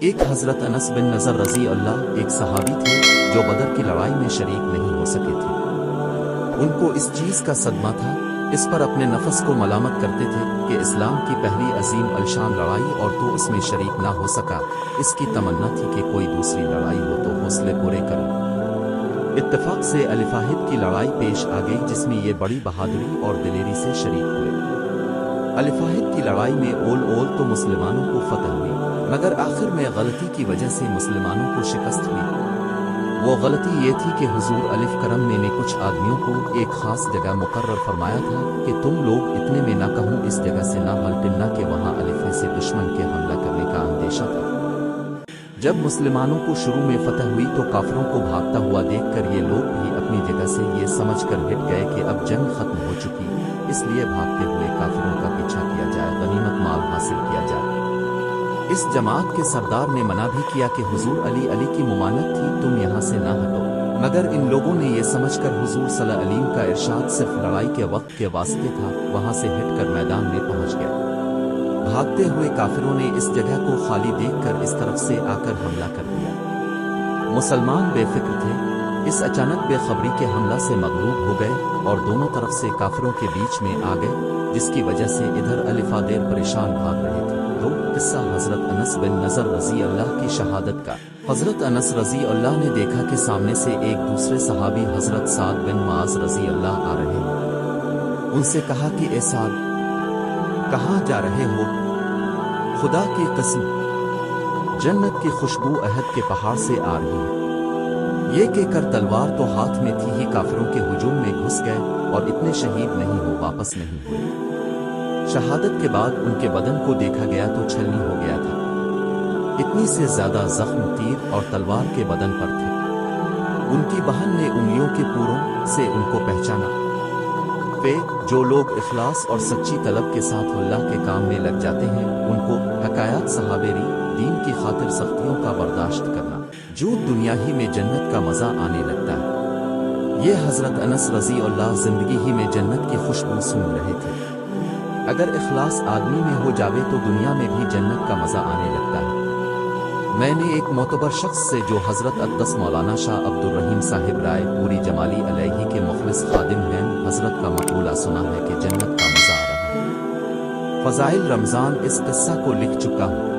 ایک حضرت انس بن نضر رضی اللہ ایک صحابی تھے جو بدر کی لڑائی میں شریک نہیں ہو سکے تھے۔ ان کو اس چیز کا صدمہ تھا، اس پر اپنے نفس کو ملامت کرتے تھے کہ اسلام کی پہلی عظیم الشان لڑائی اور تو اس میں شریک نہ ہو سکا۔ اس کی تمنا تھی کہ کوئی دوسری لڑائی ہو تو حوصلے پورے کروں۔ اتفاق سے الفاہد کی لڑائی پیش آ گئی جس میں یہ بڑی بہادری اور دلیری سے شریک ہوئے۔ الفاہد کی لڑائی میں اول تو مسلمانوں کو فتح ہوئی، مگر آخر میں غلطی کی وجہ سے مسلمانوں کو شکست ہوئی۔ وہ غلطی یہ تھی کہ حضور الف کرم نے کچھ آدمیوں کو ایک خاص جگہ مقرر فرمایا تھا کہ تم لوگ اتنے میں نہ کہوں اس جگہ سے نہ پلٹنا کہ وہاں الفے سے دشمن کے حملہ کرنے کا اندیشہ تھا۔ جب مسلمانوں کو شروع میں فتح ہوئی تو کافروں کو بھاگتا ہوا دیکھ کر یہ لوگ بھی اپنی جگہ سے یہ سمجھ کر ہٹ گئے کہ اب جنگ ختم ہو چکی، اس لیے بھاگتے ہوئے کافروں کا پیچھا کیا جائے، غنیمت مال حاصل کیا جائے۔ اس جماعت کے سردار نے منع بھی کیا کہ حضور علی کی ممانعت تھی، تم یہاں سے نہ ہٹو، مگر ان لوگوں نے یہ سمجھ کر حضور صلی اللہ علیہ وسلم کا ارشاد صرف لڑائی کے وقت کے واسطے تھا، وہاں سے ہٹ کر میدان میں پہنچ گئے۔ بھاگتے ہوئے کافروں نے اس جگہ کو خالی دیکھ کر اس طرف سے آ کر حملہ کر دیا۔ مسلمان بے فکر تھے، اس اچانک بے خبری کے حملہ سے مغلوب ہو گئے اور دونوں طرف سے کافروں کے بیچ میں آ گئے، جس کی وجہ سے ادھر الفادیر پریشان بھاگ رہے تھے۔ تو قصہ حضرت انس بن نضر رضی اللہ کی شہادت کا۔ حضرت انس رضی اللہ نے دیکھا کہ سامنے سے ایک دوسرے صحابی حضرت سعد بن معاذ رضی اللہ آ رہے ہیں۔ ان سے کہا کہ اے سعد، کہاں جا رہے ہو؟ خدا کی قسم، جنت کی خوشبو احد کے پہاڑ سے آ رہی ہے۔ یہ کہہ کر تلوار تو ہاتھ میں تھی ہی کافروں کے ہجوم میں گھس گئے اور اتنے شہید نہیں ہو واپس نہیں ہوئے۔ شہادت کے بعد ان کے بدن کو دیکھا گیا تو چھلنی ہو گیا تھا، اتنی سے زیادہ زخم تیر اور تلوار کے بدن پر تھے۔ ان کی بہن نے انگلیوں کے پوروں سے ان کو پہچانا۔ جو لوگ اخلاص اور سچی طلب کے ساتھ اللہ کے کام میں لگ جاتے ہیں ان کو حکایات صحابیری دین کی خاطر سختیوں کا برداشت کرنا، جو دنیا ہی میں جنت کا مزہ آنے لگتا ہے۔ یہ حضرت انس رضی اللہ زندگی ہی میں جنت کی خوشبو سون رہے تھے۔ اگر اخلاص آدمی میں ہو جاوے تو دنیا میں بھی جنت کا مزہ آنے لگتا ہے۔ میں نے ایک معتبر شخص سے جو حضرت اقدس مولانا شاہ عبد الرحیم صاحب رائے پوری جمالی علیہ کے مخلص خادم ہیں، حضرت کا مقولہ سنا ہے کہ جنت کا مزہ آ رہا ہے۔ فضائل رمضان اس قصہ کو لکھ چکا ہوں۔